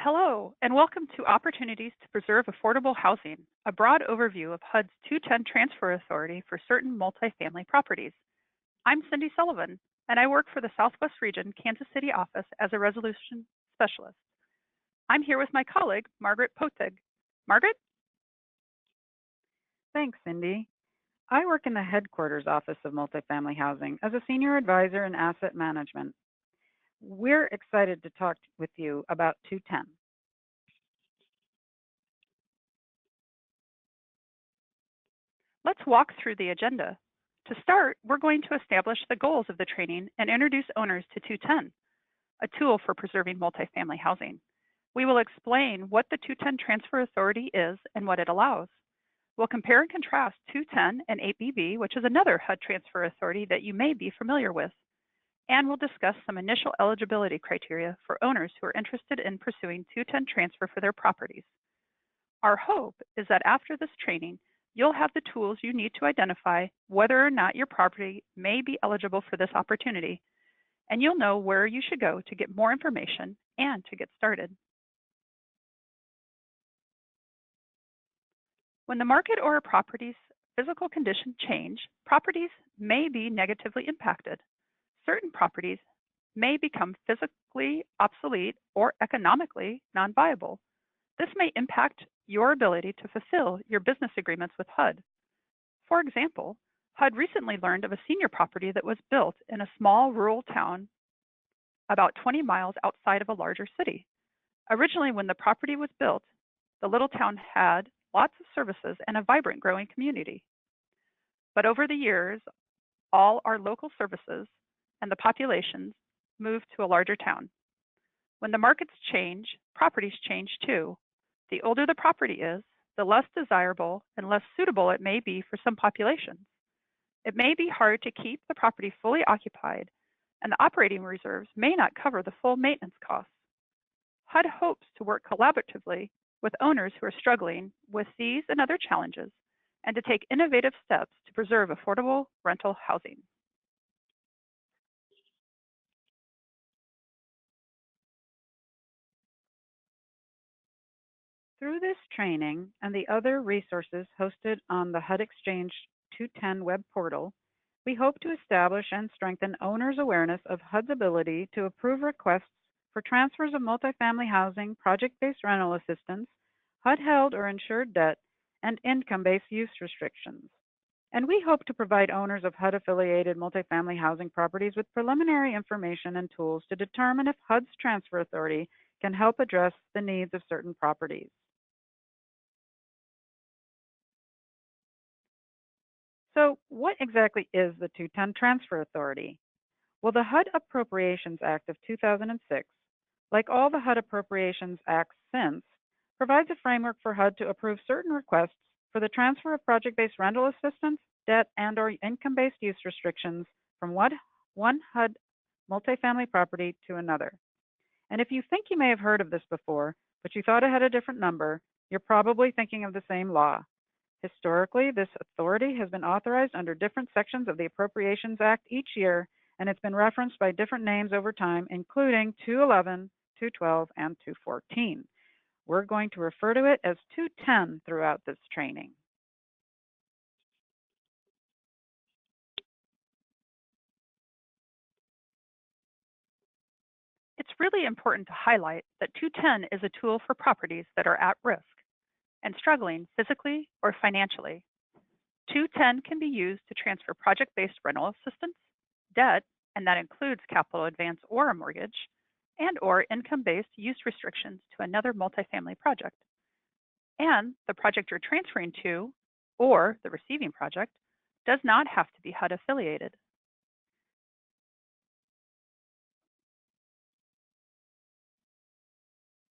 Hello, and welcome to Opportunities to Preserve Affordable Housing, a broad overview of HUD's 210 Transfer Authority for certain multifamily properties. I'm Cindy Sullivan, and I work for the Southwest Region Kansas City office as a resolution specialist. I'm here with my colleague, Margaret Potig. Margaret? Thanks, Cindy. I work in the headquarters office of multifamily housing as a senior advisor in asset management. We're excited to talk with you about 210. Let's walk through the agenda. To start, we're going to establish the goals of the training and introduce owners to 210, a tool for preserving multifamily housing. We will explain what the 210 Transfer Authority is and what it allows. We'll compare and contrast 210 and 8BB, which is another HUD transfer authority that you may be familiar with. And we'll discuss some initial eligibility criteria for owners who are interested in pursuing 210 transfer for their properties. Our hope is that after this training, you'll have the tools you need to identify whether or not your property may be eligible for this opportunity, and you'll know where you should go to get more information and to get started. When the market or a property's physical condition change, properties may be negatively impacted. Certain properties may become physically obsolete or economically non-viable. This may impact your ability to fulfill your business agreements with HUD. For example, HUD recently learned of a senior property that was built in a small rural town about 20 miles outside of a larger city. Originally, when the property was built, the little town had lots of services and a vibrant growing community. But over the years, all our local services and the populations moved to a larger town. When the markets change, properties change too. The older the property is, the less desirable and less suitable it may be for some populations. It may be hard to keep the property fully occupied, and the operating reserves may not cover the full maintenance costs. HUD hopes to work collaboratively with owners who are struggling with these and other challenges, and to take innovative steps to preserve affordable rental housing. Through this training and the other resources hosted on the HUD Exchange 210 web portal, we hope to establish and strengthen owners' awareness of HUD's ability to approve requests for transfers of multifamily housing, project-based rental assistance, HUD-held or insured debt, and income-based use restrictions. And we hope to provide owners of HUD-affiliated multifamily housing properties with preliminary information and tools to determine if HUD's transfer authority can help address the needs of certain properties. So what exactly is the 210 Transfer Authority? Well, the HUD Appropriations Act of 2006, like all the HUD Appropriations Acts since, provides a framework for HUD to approve certain requests for the transfer of project-based rental assistance, debt, and/or income-based use restrictions from one HUD multifamily property to another. And if you think you may have heard of this before, but you thought it had a different number, you're probably thinking of the same law. Historically, this authority has been authorized under different sections of the Appropriations Act each year, and it's been referenced by different names over time, including 211, 212, and 214. We're going to refer to it as 210 throughout this training. It's really important to highlight that 210 is a tool for properties that are at risk and struggling physically or financially. 210 can be used to transfer project-based rental assistance, debt, and that includes capital advance or a mortgage, and/or income-based use restrictions to another multifamily project. And the project you're transferring to, or the receiving project, does not have to be HUD affiliated.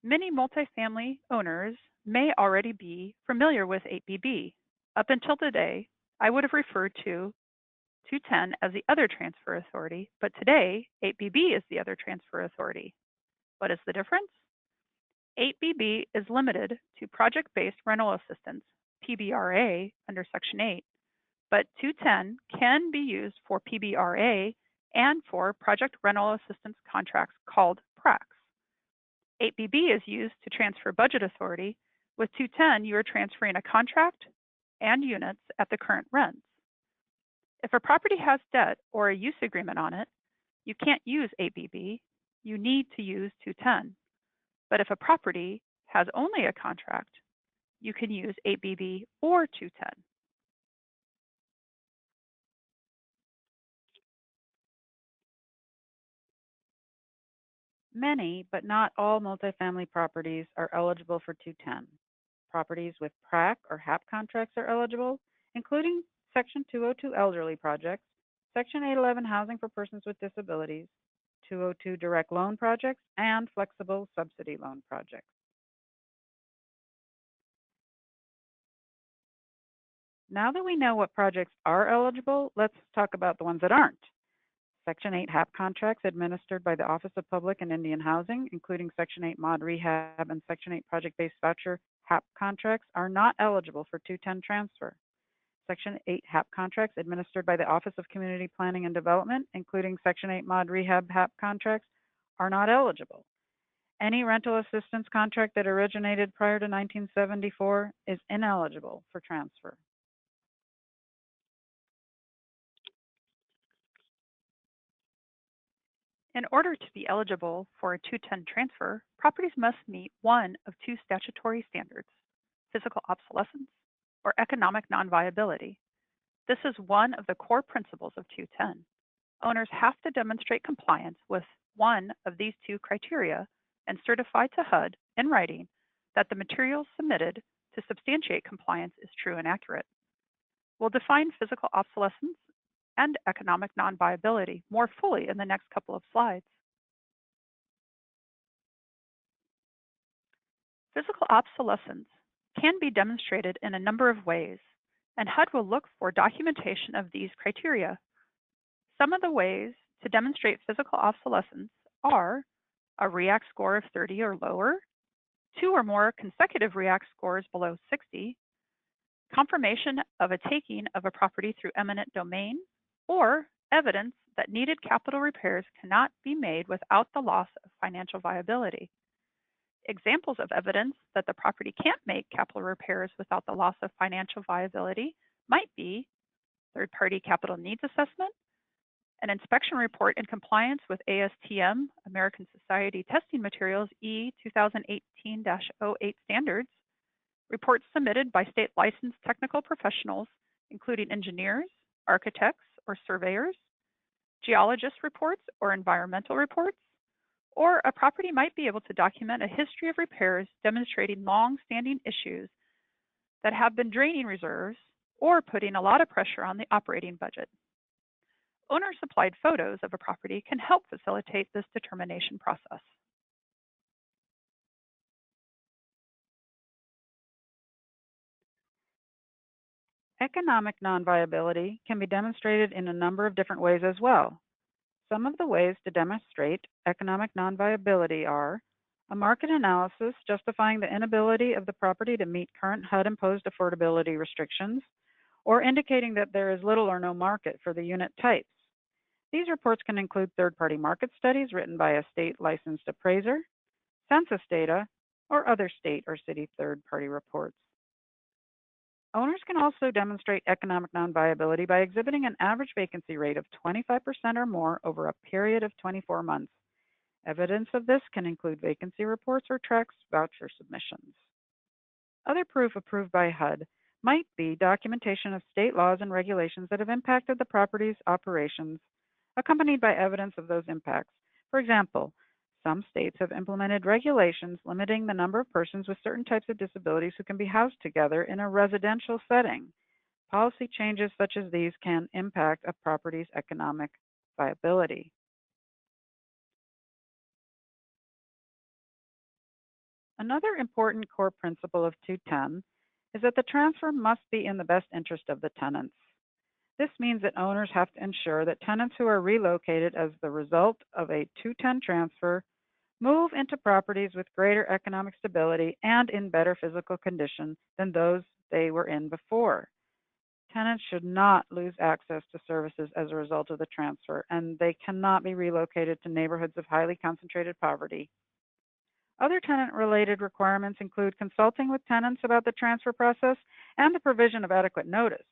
Many multifamily owners may already be familiar with 8BB. Up until today, I would have referred to 210 as the other transfer authority, but today 8BB is the other transfer authority. What is the difference? 8BB is limited to project-based rental assistance, PBRA, under Section 8, but 210 can be used for PBRA and for project rental assistance contracts called PRACs. 8BB is used to transfer budget authority. With 210, you are transferring a contract and units at the current rents. If a property has debt or a use agreement on it, you can't use 8BB. You need to use 210. But if a property has only a contract, you can use 8BB or 210. Many, but not all, multifamily properties are eligible for 210. Properties with PRAC or HAP contracts are eligible, including Section 202 elderly projects, Section 811 housing for persons with disabilities, 202 direct loan projects, and flexible subsidy loan projects. Now that we know what projects are eligible, let's talk about the ones that aren't. Section 8 HAP contracts administered by the Office of Public and Indian Housing, including Section 8 Mod Rehab and Section 8 Project-Based Voucher HAP contracts, are not eligible for 210 transfer. Section 8 HAP contracts administered by the Office of Community Planning and Development, including Section 8 Mod Rehab HAP contracts, are not eligible. Any rental assistance contract that originated prior to 1974 is ineligible for transfer. In order to be eligible for a 210 transfer, properties must meet one of two statutory standards: physical obsolescence or economic non-viability. This is one of the core principles of 210. Owners have to demonstrate compliance with one of these two criteria and certify to HUD in writing that the materials submitted to substantiate compliance is true and accurate. We'll define physical obsolescence and economic non-viability more fully in the next couple of slides. Physical obsolescence can be demonstrated in a number of ways, and HUD will look for documentation of these criteria. Some of the ways to demonstrate physical obsolescence are a REACT score of 30 or lower, 2 or more consecutive REACT scores below 60, confirmation of a taking of a property through eminent domain, or evidence that needed capital repairs cannot be made without the loss of financial viability. Examples of evidence that the property can't make capital repairs without the loss of financial viability might be third-party capital needs assessment, an inspection report in compliance with ASTM, American Society Testing Materials E 2018-08 standards, reports submitted by state licensed technical professionals, including engineers, architects, or surveyors, geologist reports or environmental reports, or a property might be able to document a history of repairs demonstrating long-standing issues that have been draining reserves or putting a lot of pressure on the operating budget. Owner-supplied photos of a property can help facilitate this determination process. Economic non-viability can be demonstrated in a number of different ways as well. Some of the ways to demonstrate economic non-viability are a market analysis justifying the inability of the property to meet current HUD-imposed affordability restrictions, or indicating that there is little or no market for the unit types. These reports can include third-party market studies written by a state-licensed appraiser, census data, or other state or city third-party reports. Owners can also demonstrate economic non-viability by exhibiting an average vacancy rate of 25% or more over a period of 24 months. Evidence of this can include vacancy reports or tax voucher submissions. Other proof approved by HUD might be documentation of state laws and regulations that have impacted the property's operations, accompanied by evidence of those impacts. For example, some states have implemented regulations limiting the number of persons with certain types of disabilities who can be housed together in a residential setting. Policy changes such as these can impact a property's economic viability. Another important core principle of 210 is that the transfer must be in the best interest of the tenants. This means that owners have to ensure that tenants who are relocated as the result of a 210 transfer move into properties with greater economic stability and in better physical condition than those they were in before. Tenants should not lose access to services as a result of the transfer, and they cannot be relocated to neighborhoods of highly concentrated poverty. Other tenant-related requirements include consulting with tenants about the transfer process and the provision of adequate notice.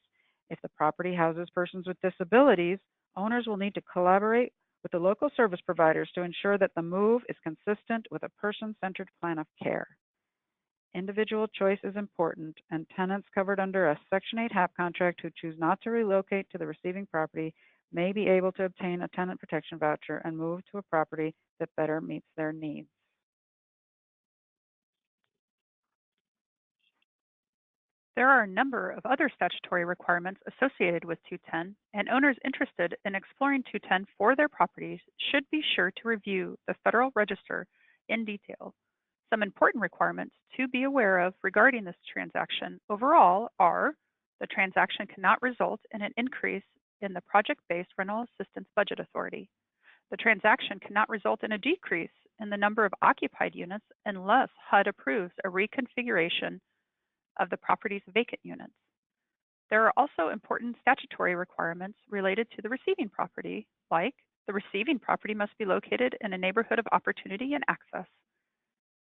If the property houses persons with disabilities, owners will need to collaborate with the local service providers to ensure that the move is consistent with a person-centered plan of care. Individual choice is important, and tenants covered under a Section 8 HAP contract who choose not to relocate to the receiving property may be able to obtain a tenant protection voucher and move to a property that better meets their needs. There are a number of other statutory requirements associated with 210, and owners interested in exploring 210 for their properties should be sure to review the Federal Register in detail. Some important requirements to be aware of regarding this transaction overall are: the transaction cannot result in an increase in the project-based rental assistance budget authority. The transaction cannot result in a decrease in the number of occupied units unless HUD approves a reconfiguration of the property's vacant units. There are also important statutory requirements related to the receiving property, like the receiving property must be located in a neighborhood of opportunity and access.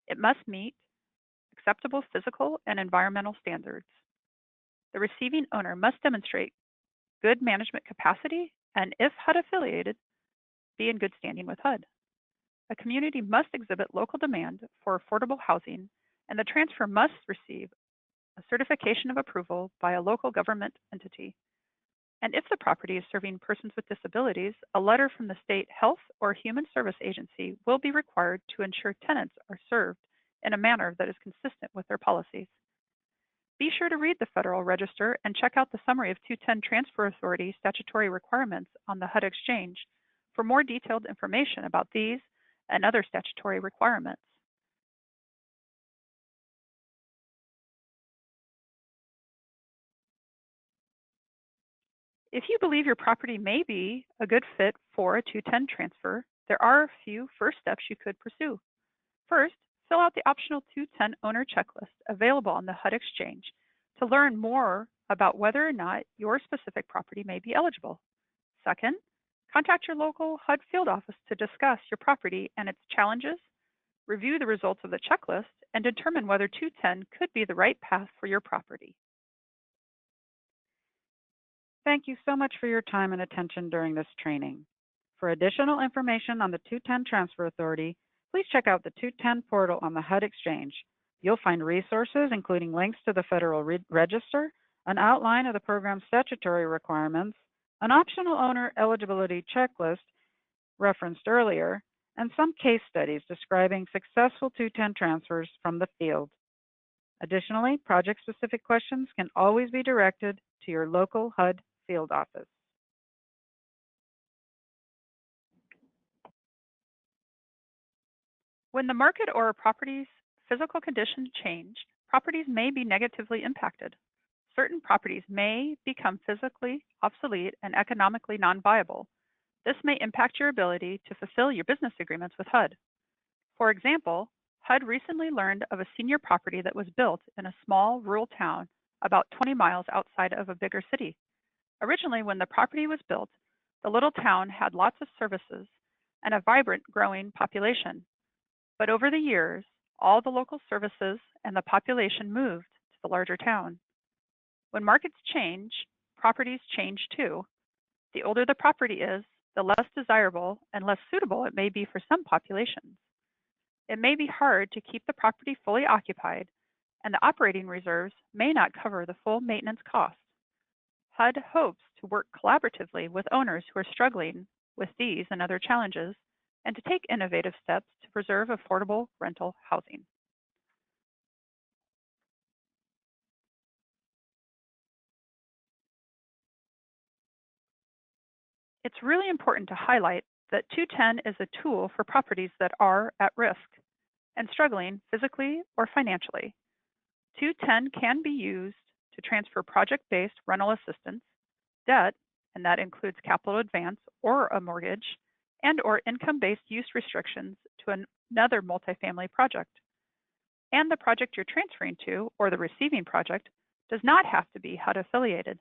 It must meet acceptable physical and environmental standards. The receiving owner must demonstrate good management capacity and, if HUD affiliated, be in good standing with HUD. A community must exhibit local demand for affordable housing, and the transfer must receive a certification of approval by a local government entity. And if the property is serving persons with disabilities, a letter from the state health or human service agency will be required to ensure tenants are served in a manner that is consistent with their policies. Be sure to read the Federal Register and check out the summary of 210 Transfer Authority statutory requirements on the HUD Exchange for more detailed information about these and other statutory requirements. If you believe your property may be a good fit for a 210 transfer, there are a few first steps you could pursue. First, fill out the optional 210 owner checklist available on the HUD Exchange to learn more about whether or not your specific property may be eligible. Second, contact your local HUD field office to discuss your property and its challenges, review the results of the checklist, and determine whether 210 could be the right path for your property. Thank you so much for your time and attention during this training. For additional information on the 210 Transfer Authority, please check out the 210 portal on the HUD Exchange. You'll find resources including links to the Federal Register, an outline of the program's statutory requirements, an optional owner eligibility checklist referenced earlier, and some case studies describing successful 210 transfers from the field. Additionally, project-specific questions can always be directed to your local HUD field office. When the market or a property's physical condition change, properties may be negatively impacted. Certain properties may become physically obsolete and economically non-viable. This may impact your ability to fulfill your business agreements with HUD. For example, HUD recently learned of a senior property that was built in a small rural town about 20 miles outside of a bigger city. Originally, when the property was built, the little town had lots of services and a vibrant, growing population. But over the years, all the local services and the population moved to the larger town. When markets change, properties change too. The older the property is, the less desirable and less suitable it may be for some populations. It may be hard to keep the property fully occupied, and the operating reserves may not cover the full maintenance costs. HUD hopes to work collaboratively with owners who are struggling with these and other challenges, and to take innovative steps to preserve affordable rental housing. It's really important to highlight that 210 is a tool for properties that are at risk and struggling physically or financially. 210 can be used to transfer project-based rental assistance, debt, and that includes capital advance or a mortgage, and or income-based use restrictions to another multifamily project. And the project you're transferring to, or the receiving project, does not have to be HUD affiliated.